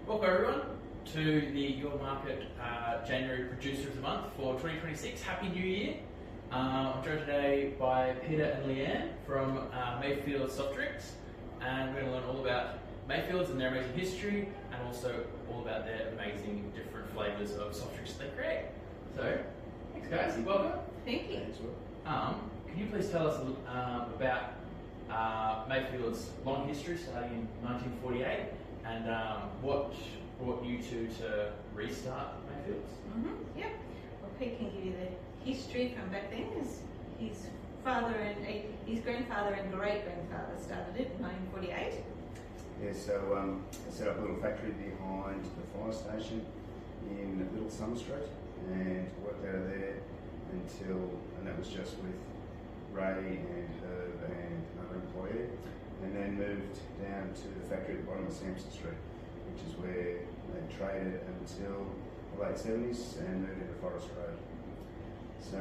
Welcome everyone to the YourMarket January Producer of the Month for 2026. Happy New Year! I'm joined today by Peter and Leanne from Mayfields Soft Drinks, and we're going to learn all about Mayfields and their amazing history, and also all about their amazing different flavours of soft drinks that they create. So, thanks guys, welcome. Thank you. Can you please tell us about Mayfields' long history, starting in 1948, and what brought you two to restart Mayfields? Yep. Well, Pete can give you the history from back then. His father and his grandfather and great grandfather started it in 1948. Yeah, so I set up a little factory behind the fire station in Little Summer Street, and worked out of there and that was just with Ray and Herb and another employee, and then moved down to the factory at the bottom of Sampson Street, which is where they traded until the late 70s and moved into Forest Road. So,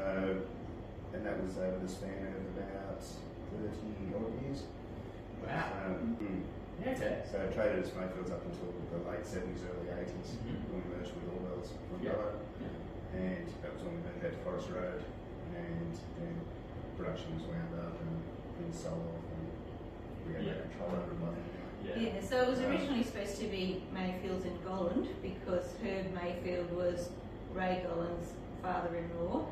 and that was over the span of about 30 odd years. Wow. Yeah, okay. So I traded as Mayfields up until the late 70s, early 80s, when we merged with Allwells from Bello. And that was when we moved out to Forest Road, and then production was wound up and sold off, and we had that control over it by then. Yeah, so it was originally supposed to be Mayfields in Golland because Herb Mayfield was Ray Golland's father-in-law,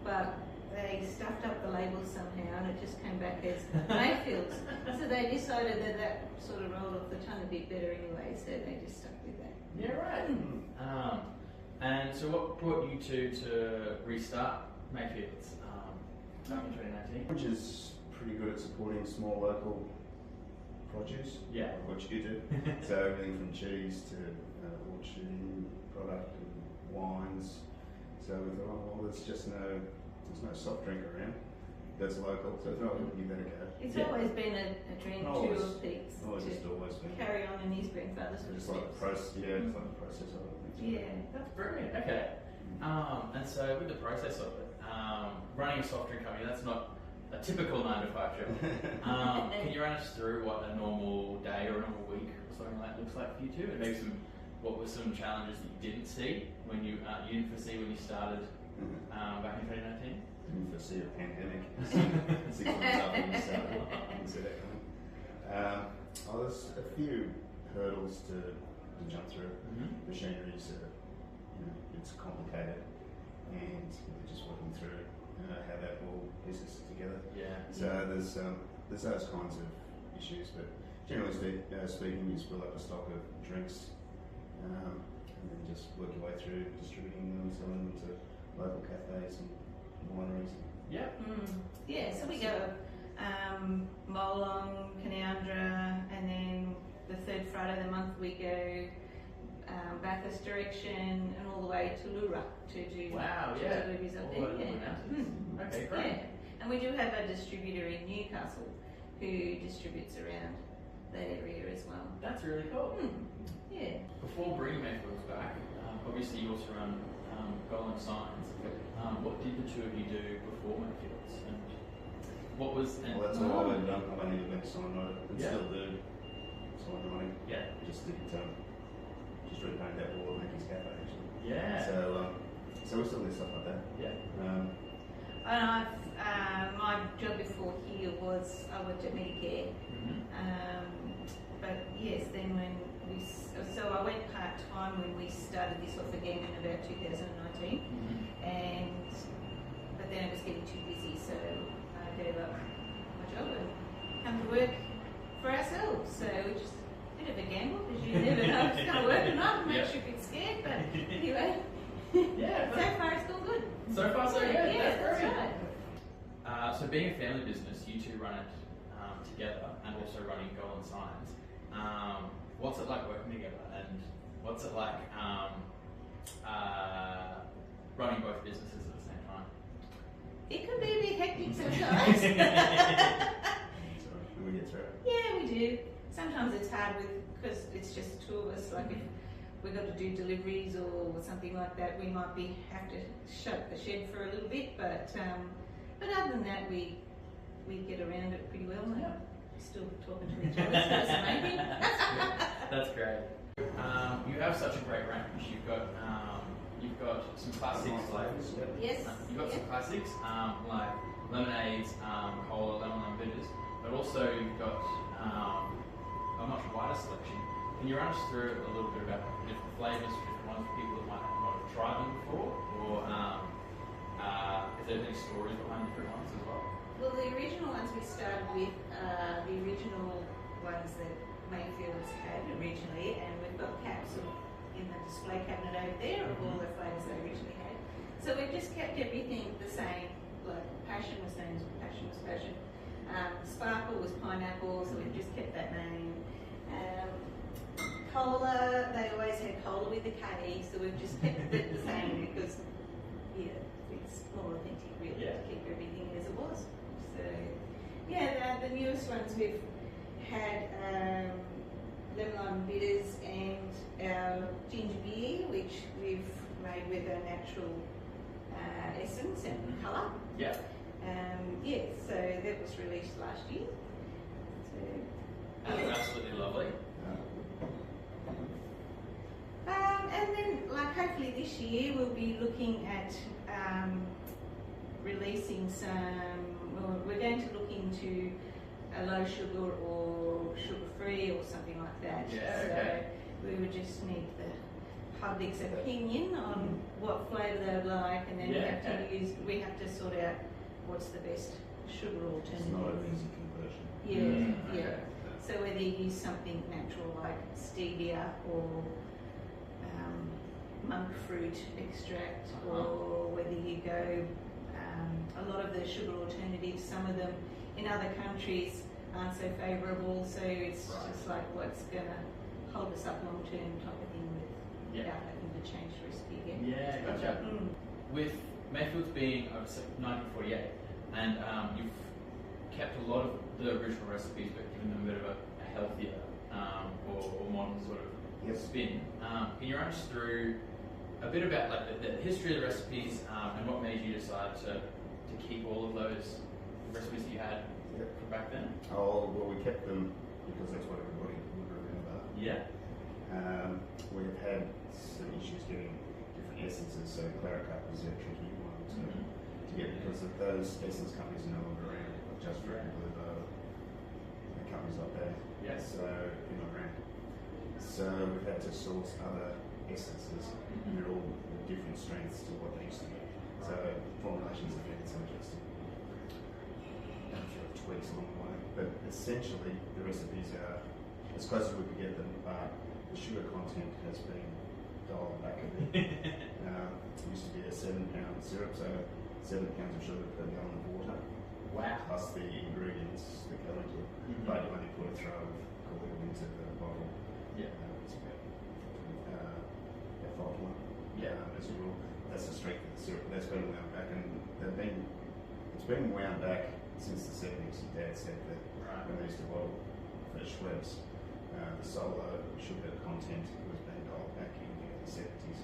but they stuffed up the labels somehow and it just came back as Mayfields. So they decided that sort of rolled off the tongue a bit better anyway, so they just stuck with that. Yeah, right. And so what brought you two to restart Mayfields back in 2019? Which is pretty good at supporting small local produce, Yeah. like what you do. So everything from cheese to orchard product and wines. So we thought, oh, well, there's no soft drink around that's local, so I thought, oh, you better go. It's always been a dream too of Pete's to carry on in his grandfather's Just footsteps. like the process, it's like the process of it. Yeah. That's brilliant. Okay. And so with the process of it, running a soft drink company, that's not a typical 9 to 5 job. Can you run us through what a normal day or a normal week or something like that looks like for you two, and maybe what were some challenges that you didn't see when you didn't foresee when you started back in 2019? Didn't foresee a pandemic 6 months after we started. Didn't see that coming. There's a few hurdles to jump through. Machinery's it's complicated, and we're just working through how that all pieces together. Yeah. So there's those kinds of issues, but generally speaking, you just build up a stock of drinks, and then just work your way through distributing them, selling them to local cafes and wineries. Yeah. Yeah, so we go Molong, Canowindra, and then the third Friday of the month we go Bathurst direction and all the way to Lura to do deliveries up there. Okay, great. Yeah. And we do have a distributor in Newcastle who distributes around that area as well. That's really cool. Yeah. Before bringing Mayfields back, obviously you also run Golland Signs. What did the two of you do before Mayfields? And what was... Well, that's all I've ever done. I've only been sign writer and still do sign writing. Yeah. Just repaint that wall at Mackey's Cafe actually. Yeah. So we still do stuff like that. Yeah. And my job before here was I worked at Medicare. But yes, then when I went part-time when we started this off again in about 2019, but then it was getting too busy, so I gave up my job and come to work for ourselves. So it's just a bit of a gamble because you never know if it's going to work or not. It makes you a bit scared, but anyway, so far it's gone good. So far so good. Yeah, that's right. So being a family business, you two run it together, and also running Golland Signs. What's it like working together, and what's it like running both businesses at the same time? It can be a bit hectic sometimes. We get through it. Yeah, we do. Sometimes it's hard because it's just the two of us. Like if we've got to do deliveries or something like that, we might have to shut the shed for a little bit. But other than that, we get around it pretty well. And still talking to each other, so that's amazing. That's great. You have have such a great range. You've got some classics flavours. Yes. You've got some classics like lemonades, cola, lemon bitters, but also you've got a much wider selection. Can you run us through a little bit about the different flavours, different ones for people that might not have tried them before, or is there any stories behind different ones as well? Well, the original ones we started with are the original ones that Mayfields had originally, and we've got caps in the display cabinet over there of all the flavours they originally had. So we've just kept everything the same. Like passion was named passion was passion. Sparkle was pineapple, so we've just kept that name. Cola, they always had cola with a K, so we've just kept it the same because it's more authentic really to keep everything as it was. So the newest ones we've had lemon lime bitters and our ginger beer, which we've made with a natural essence and colour. Yeah. So that was released last year. So, Absolutely lovely. And then, hopefully this year we'll be looking at releasing we're going to look into a low sugar or sugar-free or something like that. Yeah, so okay. we would just need the public's opinion on what flavour they would like, and then we have to sort out what's the best sugar alternative. It's not an easy conversion. Yeah. So whether you use something natural like stevia or monk fruit extract, or whether you go a lot of the sugar alternatives, some of them in other countries aren't so favourable, so it's just like what's going to hold us up long term type of thing without having to change the recipe again. Yeah, gotcha. With Mayfields being over 1948, and you've kept a lot of the original recipes but given them a bit of a healthier or modern sort of spin. Can you run us through a bit about the history of the recipes and what made you decide to keep all of those recipes that you had from back then? Oh, well, we kept them because that's what everybody would remember. Yeah. We've had some issues getting different essences, so Claret Cup was a tricky one to get because of those essence companies are no longer around, like Just Fruit and Blue Bow, and companies like that. Yeah. So they're not around. So we've had to source other essences, and they're all different strengths to what they used to be. So formulations have had some adjusting. Tweaks along the way, but essentially the recipes are as close as we could get them, but the sugar content has been dialed back a bit. It used to be a 7-pound syrup, so 7 pounds of sugar per gallon of water. Wow. Plus the ingredients that go into it, but you only put a throw of cordial into the bottle. Yeah. It's about 5 to 1. As a rule, that's the strength of the syrup. That's been wound back, and it's been wound back since the 70s. Dad said that when they used to bottle fresh Schweppes, the solo sugar content was being dialed back in the 70s.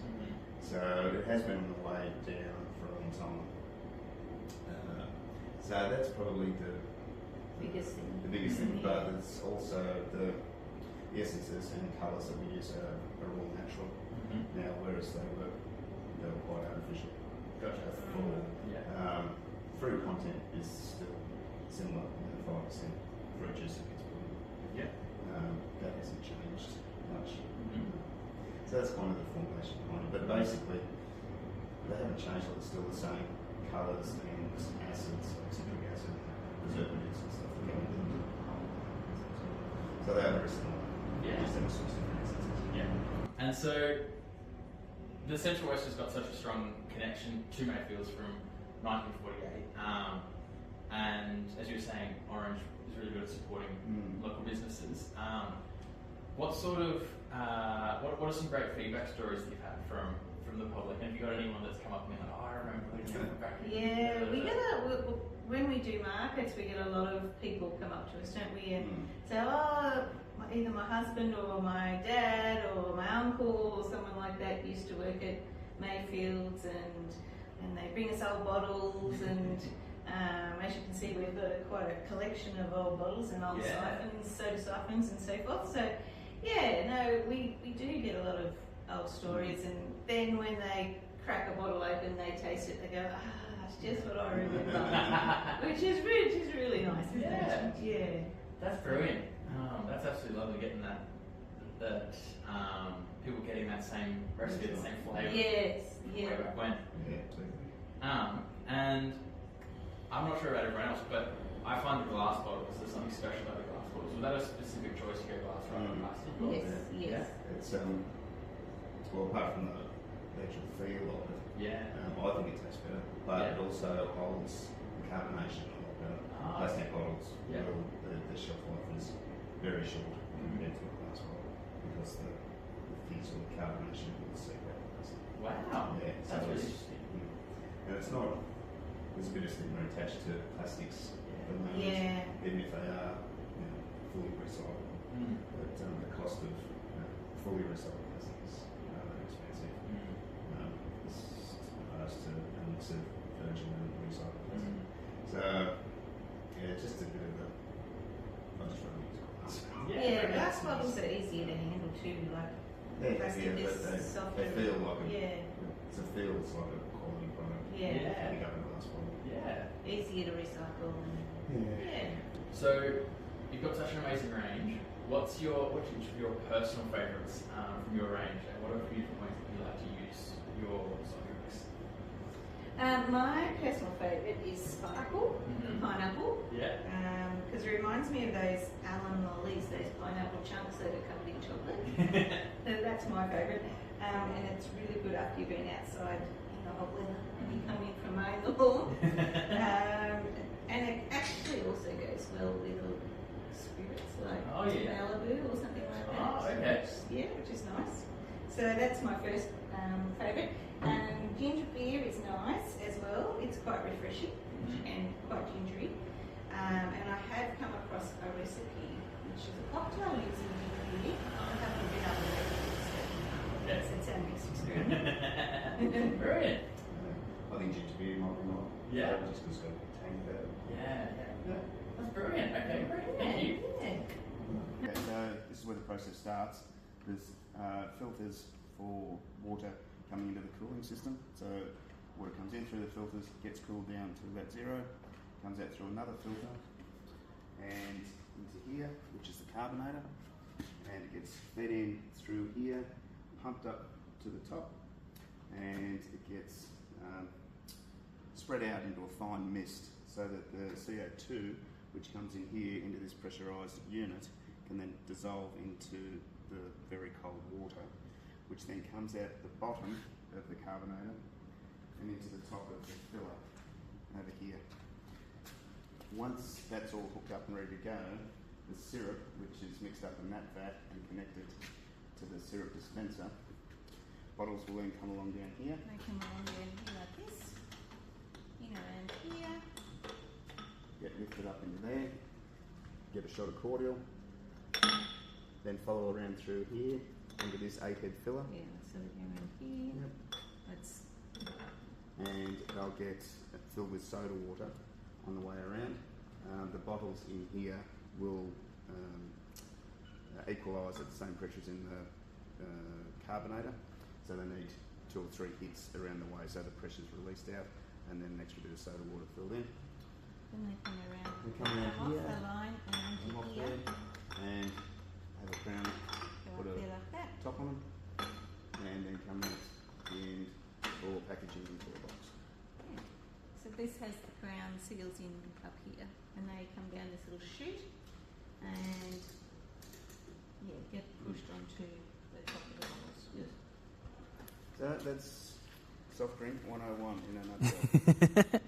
So it has been on the way down for a long time. So that's probably the Biggest thing. The biggest thing, but it's also the essences and colours that we use are all natural now, whereas they were quite artificial. Gotcha. Fruit content is still similar, 5% fruit juice that gets put in. Yeah. That hasn't changed much. So that's kind of the formulation behind it. But basically, they haven't changed. It's still the same colours and acids, like citric acid, preservatives and stuff that go into them. So they are very similar. Yeah. Just have a source of different essences. Yeah. And so the Central West has got such a strong connection to Mayfields from 1948. And as you were saying, Orange is really good at supporting local businesses. What sort of what are some great feedback stories that you've had from the public? And have you got anyone that's come up and been like, I remember when back in we get when we do markets, we get a lot of people come up to us, don't we? And say, either my husband or my dad or my uncle or someone like that used to work at Mayfields, and they bring us old bottles, and as you can see, we've got quite a collection of old bottles and old siphons, soda siphons and so forth. So we do get a old stories, and then when they crack a bottle open, they taste it, they go, it's just what I remember. which is really nice, isn't it? Yeah. That's brilliant. That's absolutely lovely getting that people getting that same recipe, the same flavour. Yes, Way back when. Yeah, absolutely. And I'm not sure about everyone else, but I find the glass bottles, there's something special about the glass bottles. Was that a specific choice to go glass rather than plastic? Yes. It's well, apart from the actual feel of it, I think it tastes better, but it also holds the carbonation a lot better. Plastic bottles, the shelf life is very short compared to a glass bottle because the fizz or the carbonation will seep out of plastic. Wow. Yeah, That's really it's- interesting. And it's not. There's a bit of stigma attached to plastics at the moment, Yeah. even if they are fully recyclable. But the cost of fully recycled plastic is rather expensive. It's opposed to a mix of virgin and recycled plastic. So just a bit of a. I just rather use glass. Yeah, glass bottles are easier to handle too, like plastic is softer. They feel like Yeah. it feels like a quality product. Yeah. Pick up a glass bottle. Yeah. Easier to recycle. Yeah. So you've got such an amazing range. What's each of your personal favourites from your range, and what are a few different ways that you like to use your soft drinks? My personal favourite is sparkle, pineapple. Yeah. Because it reminds me of those Allen lollies, those pineapple chunks that are covered in chocolate. That's my favourite. And it's really good after you've been outside in the hot weather and you come in from mowing the lawn. And it actually also goes well with spirits like Malibu or something like that. Oh, okay. Which is nice. So that's my first favourite. Ginger beer is nice as well. It's quite refreshing and quite gingery. And I have come across a recipe which is a cocktail using ginger beer. I haven't been able to make it, so it's our next experiment. Brilliant. I think ginger beer might be more. Just because it's got a tang about it. Yeah. That's brilliant. Okay, great. Thank you. Yeah. Okay, so this is where the process starts. There's filters for water coming into the cooling system. So water comes in through the filters, gets cooled down to about 0, comes out through another filter and into here, which is the carbonator, and it gets fed in through here, pumped up to the top, and it gets spread out into a fine mist so that the CO2, which comes in here into this pressurised unit, can then dissolve into the very cold water, which then comes out the bottom of the carbonator and into the top of the filler over here. Once that's all hooked up and ready to go, the syrup, which is mixed up in that vat and connected to the syrup dispenser, bottles will then come along down here. They come along down here like this, in around here. Get lifted up into there, get a shot of cordial, then follow around through here into this 8-head filler. Yeah, so around here. That's And they'll get filled with soda water on the way around. The bottles in here will equalise at the same pressure as in the carbonator, so they need 2 or 3 hits around the way so the pressure's released out, and then an extra bit of soda water filled in. Then they come around. They come around off here. the line and Come off into here. there and have a crown, Go put up a there like that. top on them, and then come out in or packaging into a box. Yeah. So this has the crown seals in up here, and they come down this little chute, and get pushed onto the top of the bottles. Yes. So that's soft drink 101 in a nutshell.